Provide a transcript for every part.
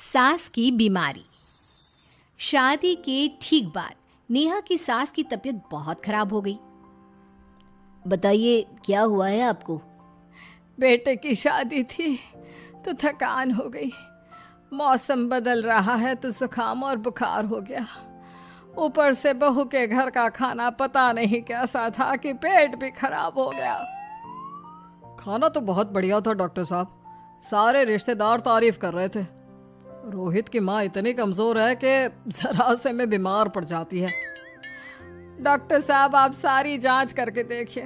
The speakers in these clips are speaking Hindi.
सास की बीमारी। शादी के ठीक बाद नेहा की सास की तबीयत बहुत खराब हो गई। बताइए क्या हुआ है आपको? बेटे की शादी थी तो थकान हो गई। मौसम बदल रहा है तो जुकाम और बुखार हो गया। ऊपर से बहू के घर का खाना पता नहीं कैसा था कि पेट भी खराब हो गया। खाना तो बहुत बढ़िया था डॉक्टर साहब, सारे रिश्तेदार तारीफ कर रहे थे। रोहित की माँ इतनी कमजोर है कि जरा से में बीमार पड़ जाती है। डॉक्टर साहब आप सारी जांच करके देखिए,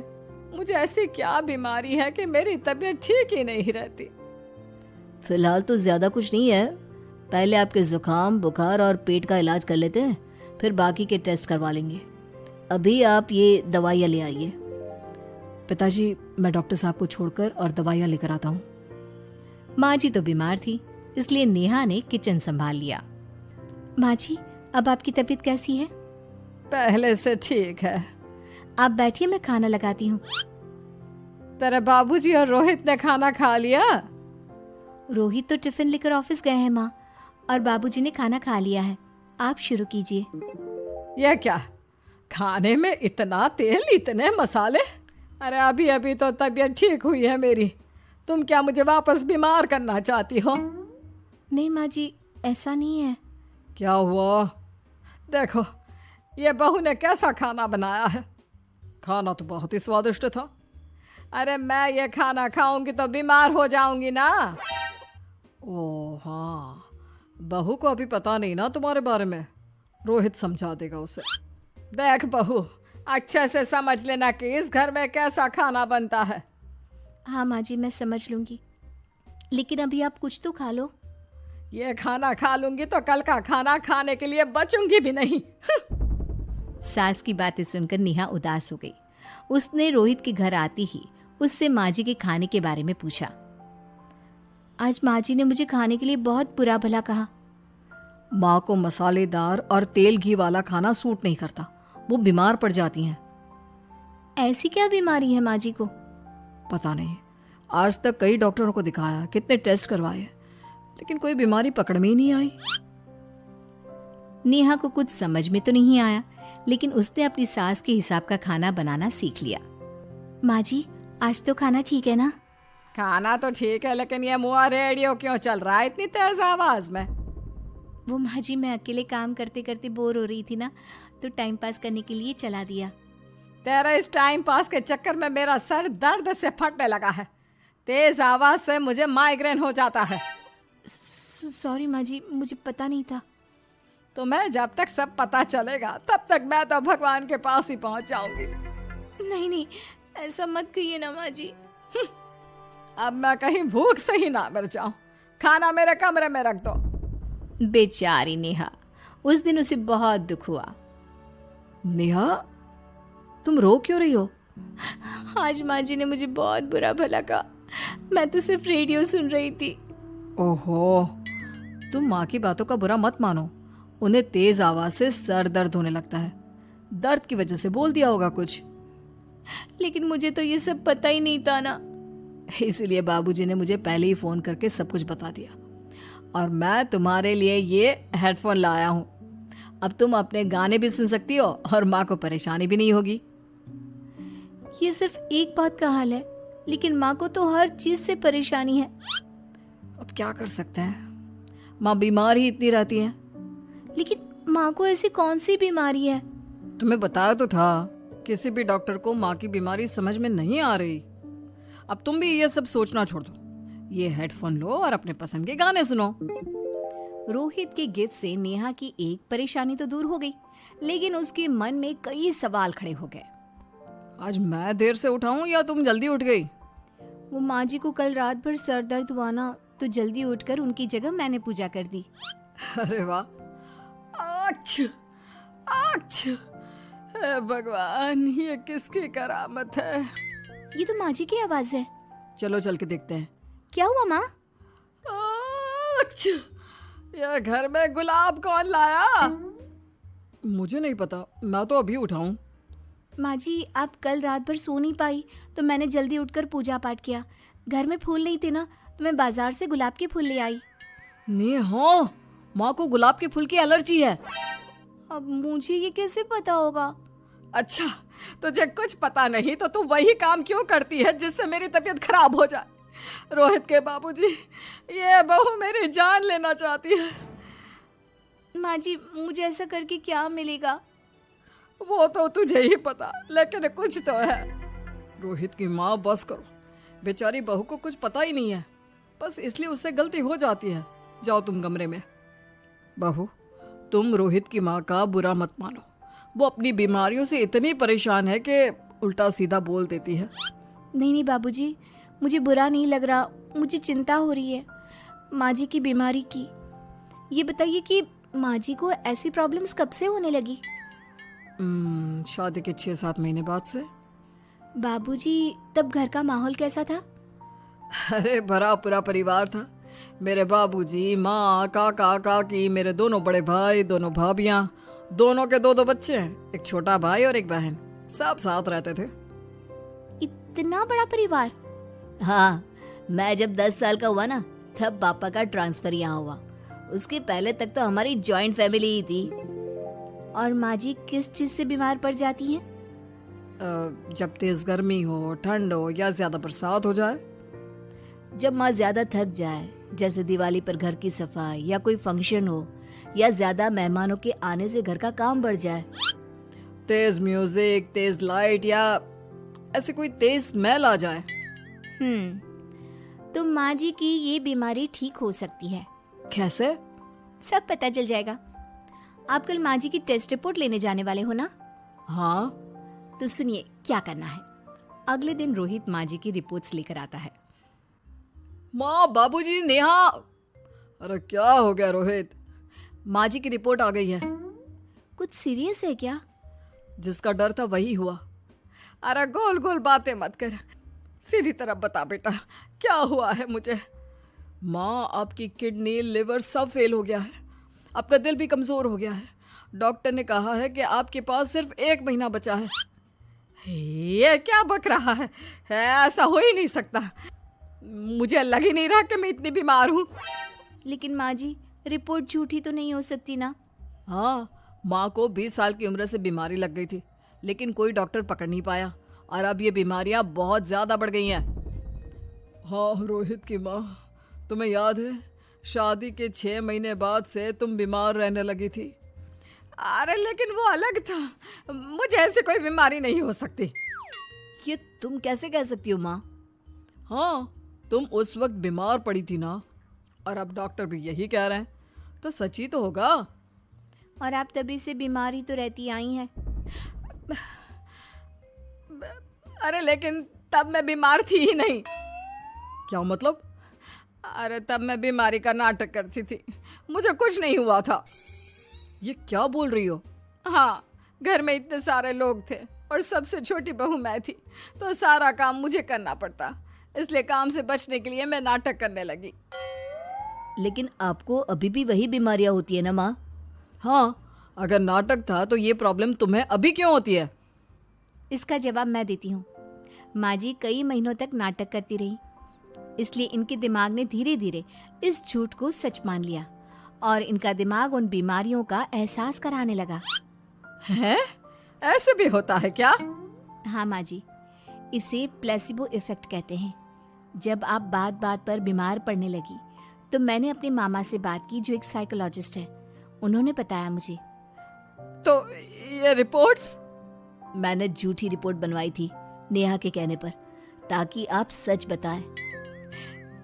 मुझे ऐसी क्या बीमारी है कि मेरी तबीयत ठीक ही नहीं रहती। फिलहाल तो ज्यादा कुछ नहीं है, पहले आपके जुकाम बुखार और पेट का इलाज कर लेते हैं, फिर बाकी के टेस्ट करवा लेंगे। अभी आप ये दवाइयाँ ले आइए। पिताजी मैं डॉक्टर साहब को छोड़कर और दवाइयाँ लेकर आता हूँ। माँ जी तो बीमार थी, इसलिए नेहा ने किचन संभाल लिया। माँ जी अब आपकी तबीयत कैसी है? पहले से ठीक है। आप बैठिए, मैं खाना लगाती हूँ। तेरे बाबूजी और रोहित ने खाना खा लिया? रोहित तो टिफिन लेकर ऑफिस गए हैं माँ, और बाबूजी ने खाना खा लिया है। आप शुरू कीजिए। यह क्या, खाने में इतना तेल इतने मसाले? अरे अभी अभी तो तबीयत ठीक हुई है मेरी, तुम क्या मुझे वापस बीमार करना चाहती हो? नहीं माँ जी, ऐसा नहीं है। क्या हुआ? देखो ये बहू ने कैसा खाना बनाया है। खाना तो बहुत ही स्वादिष्ट था। अरे मैं ये खाना खाऊंगी तो बीमार हो जाऊंगी ना। ओह हाँ, बहू को अभी पता नहीं ना तुम्हारे बारे में, रोहित समझा देगा उसे। देख बहू, अच्छे से समझ लेना कि इस घर में कैसा खाना बनता है। हाँ माँ जी, मैं समझ लूंगी, लेकिन अभी आप कुछ तो खा लो। ये खाना खा लूंगी तो कल का खाना खाने के लिए बचूंगी भी नहीं। सास की बातें सुनकर नेहा उदास हो गई। उसने रोहित के घर आती ही उससे माँ जी के खाने के बारे में पूछा। आज माँ जी ने मुझे खाने के लिए बहुत बुरा भला कहा। माँ को मसालेदार और तेल घी वाला खाना सूट नहीं करता, वो बीमार पड़ जाती हैं। ऐसी क्या बीमारी है माँ जी को? पता नहीं, आज तक कई डॉक्टरों को दिखाया, कितने टेस्ट करवाए, लेकिन कोई बीमारी पकड़ में ही नहीं आई। नेहा को कुछ समझ में तो नहीं आया, लेकिन उसने अपनी सास के हिसाब का खाना बनाना सीख लिया। माँ जी आज तो खाना ठीक है ना? खाना तो ठीक है, लेकिन ये मुआ रेडियो क्यों चल रहा है इतनी तेज आवाज में? वो माँ जी मैं अकेले काम करते करते बोर हो रही थी ना, तो टाइम पास करने के लिए चला दिया। तेरा इस टाइम पास के चक्कर में मेरा सर दर्द से फटने लगा है। तेज आवाज से मुझे माइग्रेन हो जाता है। सॉरी माँ जी, मुझे पता नहीं था। तुम्हें जब तक सब पता चलेगा तब तक मैं तो भगवान के पास ही पहुंच जाऊंगी। नहीं नहीं, ऐसा मत कहिए ना माँ जी। अब मैं कहीं भूख से ही ना मर जाऊं। खाना मेरे कमरे में रख दो। बेचारी नेहा, उस दिन उसे बहुत दुख हुआ। नेहा तुम रो क्यों रही हो? आज माँ जी ने मुझे बहुत बुरा भला कहा, मैं तो सिर्फ रेडियो सुन रही थी। ओहो, तुम माँ की बातों का बुरा मत मानो, उन्हें तेज आवाज से सर दर्द होने लगता है, दर्द की वजह से बोल दिया होगा कुछ। लेकिन मुझे तो ये सब पता ही नहीं था ना, इसलिए बाबूजी ने मुझे पहले ही फोन करके सब कुछ बता दिया, और मैं तुम्हारे लिए ये हेडफोन लाया हूँ। अब तुम अपने गाने भी सुन सकती हो और माँ को परेशानी भी नहीं होगी। ये सिर्फ एक बात का हाल है, लेकिन माँ को तो हर चीज से परेशानी है। अब क्या कर सकते हैं, माँ बीमार ही इतनी रहती है। लेकिन माँ को ऐसी कौन सी बीमारी है? तुम्हें बताया तो था, किसी भी डॉक्टर को माँ की बीमारी समझ में नहीं आ रही। अब तुम भी ये सब सोचना छोड़ दो, ये हेडफोन लो और अपने पसंद के गाने सुनो। रोहित के गिफ्ट से नेहा की एक परेशानी तो दूर हो गई, लेकिन उसके मन में कई सवाल खड़े हो गए। आज मैं देर से उठाऊं या तुम जल्दी उठ गई? वो माँ जी को कल रात भर सर दर्द हुआ ना, तो जल्दी उठकर उनकी जगह मैंने पूजा कर दी। अरे वाह, अच्छा अच्छा, हे भगवान ये किसकी करामत है? ये तो माँ जी की आवाज है। चलो चल के देखते हैं। क्या हुआ माँ? अच्छा, यह घर में गुलाब कौन लाया? मुझे नहीं पता, मैं तो अभी उठा हूँ। माँ जी आप कल रात भर सो नहीं पाई, तो मैंने जल्दी उठकर पूजा पाठ किया। घर में फूल नहीं थे ना, तो मैं बाजार से गुलाब के फूल ले आई। नेहा, माँ को गुलाब के फूल की एलर्जी है। अब मुझे ये कैसे पता होगा? अच्छा, तुझे कुछ पता नहीं तो तू वही काम क्यों करती है जिससे मेरी तबीयत खराब हो जाए? रोहित के बाबूजी, ये बहू मेरी जान लेना चाहती है। माँ जी, मुझे ऐसा करके क्या मिलेगा? वो तो तुझे ही पता, लेकिन कुछ तो है। रोहित की माँ, बस करो। बेचारी बहू को कुछ पता ही नहीं है, बस इसलिए उससे गलती हो जाती है। जाओ तुम कमरे में। बहू, तुम रोहित की माँ का बुरा मत मानो। वो अपनी बीमारियों से इतनी परेशान है कि उल्टा सीधा बोल देती है। नहीं नहीं बाबूजी, मुझे बुरा नहीं लग रहा, मुझे चिंता हो रही है माँ जी की बीमारी की। ये बताइए कि माँ जी को ऐसी प्रॉब्लम्स कब से होने लगी? शादी के 6-7 महीने बाद से। बाबूजी, तब घर का माहौल कैसा था? अरे भरा पूरा परिवार था। मेरे बाबूजी, माँ, काका, काकी, मेरे दोनों बड़े भाई, दोनों भाभियाँ, दोनों के 2-2 बच्चे हैं, एक छोटा भाई और एक बहन। सब साथ रहते थे। इतना बड़ा परिवार? हाँ, मैं जब 10 साल का हुआ ना, तब पापा का ट्रांसफर यहाँ हुआ। उसके पहले तक तो हमारी जॉइंट फैमिली ही थी। और माँ जी किस चीज से बीमार पड़ जाती हैं? जब तेज गर्मी हो, ठंड हो या ज्यादा बरसात हो जाए। जब माँ ज्यादा थक जाए, जैसे दिवाली पर घर की सफाई या कोई फंक्शन हो, या ज्यादा मेहमानों के आने से घर का काम बढ़ जाए। तेज म्यूजिक, तेज लाइट या ऐसे कोई तेज स्मेल आ जाए। तो माँ जी की ये बीमारी ठीक हो सकती है। कैसे? सब पता चल जाएगा। आप कल माँ जी की टेस्ट रिपोर्ट लेने जाने वाले हो ना? हाँ। तो सुनिए क्या करना है। अगले दिन रोहित माँ जी की रिपोर्ट्स लेकर आता है। माँ, बाबूजी, नेहा। अरे क्या हो गया रोहित? माँ जी की रिपोर्ट आ गई है। कुछ सीरियस है क्या? जिसका डर था वही हुआ। अरे गोल गोल बातें मत कर, सीधी तरफ बता बेटा, क्या हुआ है मुझे? माँ, आपकी किडनी, लिवर सब फेल हो गया है। आपका दिल भी कमजोर हो गया है। डॉक्टर ने कहा है कि आपके पास सिर्फ 1 महीना बचा है। ये क्या बक रहा है? ऐसा हो ही नहीं सकता। मुझे लग ही नहीं रहा कि मैं इतनी बीमार हूँ। लेकिन माँ जी, रिपोर्ट झूठी तो नहीं हो सकती ना? हाँ, माँ को 20 साल की उम्र से बीमारी लग गई थी, लेकिन कोई डॉक्टर पकड़ नहीं पाया और अब ये बीमारियां बहुत ज्यादा बढ़ गई हैं। हाँ रोहित की माँ, तुम्हें याद है शादी के 6 महीने बाद से तुम बीमार रहने लगी थी। अरे लेकिन वो अलग था, मुझे ऐसे कोई बीमारी नहीं हो सकती। ये तुम कैसे कह सकती हो माँ? हाँ, तुम उस वक्त बीमार पड़ी थी ना, और अब डॉक्टर भी यही कह रहे हैं, तो सच ही तो होगा। और आप तभी से बीमार ही तो रहती आई हैं। अरे लेकिन तब मैं बीमार थी ही नहीं। क्या मतलब? अरे तब मैं बीमारी का नाटक करती थी, मुझे कुछ नहीं हुआ था। ये क्या बोल रही हो? हाँ, घर में इतने सारे लोग थे और सबसे छोटी बहू मैं थी, तो सारा काम मुझे करना पड़ता, इसलिए काम से बचने के लिए मैं नाटक करने लगी। लेकिन आपको अभी भी वही बीमारियां होती है ना माँ? हाँ, अगर नाटक था तो ये प्रॉब्लम तुम्हें अभी क्यों होती है? इसका जवाब मैं देती हूँ। माँ जी कई महीनों तक नाटक करती रही, इसलिए इनके दिमाग ने धीरे धीरे इस झूठ को सच मान लिया और इनका दिमाग उन बीमारियों का एहसास कराने लगा। हैं? ऐसे भी होता है क्या? हाँ माँ जी, इसे प्लेसिबो इफेक्ट कहते हैं। जब आप बात बात पर बीमार पड़ने लगी तो मैंने अपने मामा से बात की जो एक साइकोलॉजिस्ट है। उन्होंने बताया मुझे। तो ये रिपोर्ट्स? मैंने झूठी रिपोर्ट बनवाई थी नेहा के कहने पर, ताकि आप सच बताएं।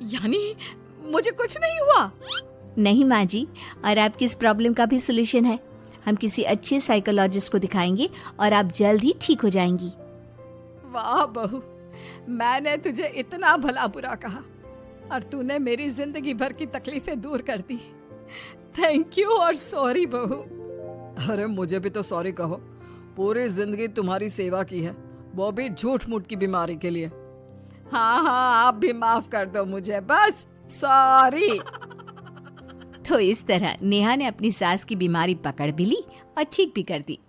यानी मुझे कुछ नहीं हुआ? नहीं माँ जी, और आपकी इस प्रॉब्लम का भी सोल्यूशन है। हम किसी अच्छे साइकोलॉजिस्ट को दिखाएंगे और आप जल्द ही ठीक हो जाएंगी। वाह बहू, मैंने तुझे इतना भला बुरा कहा और तूने मेरी जिंदगी भर की तकलीफें दूर कर दी। थैंक यू और सॉरी बहू। अरे मुझे भी तो सॉरी कहो, पूरी जिंदगी तुम्हारी सेवा की है, वो भी झूठ मूठ की बीमारी के लिए। हाँ हाँ, आप भी माफ कर दो मुझे, बस सॉरी। तो इस तरह नेहा ने अपनी सास की बीमारी पकड़ भी ली और ठीक भी कर दी।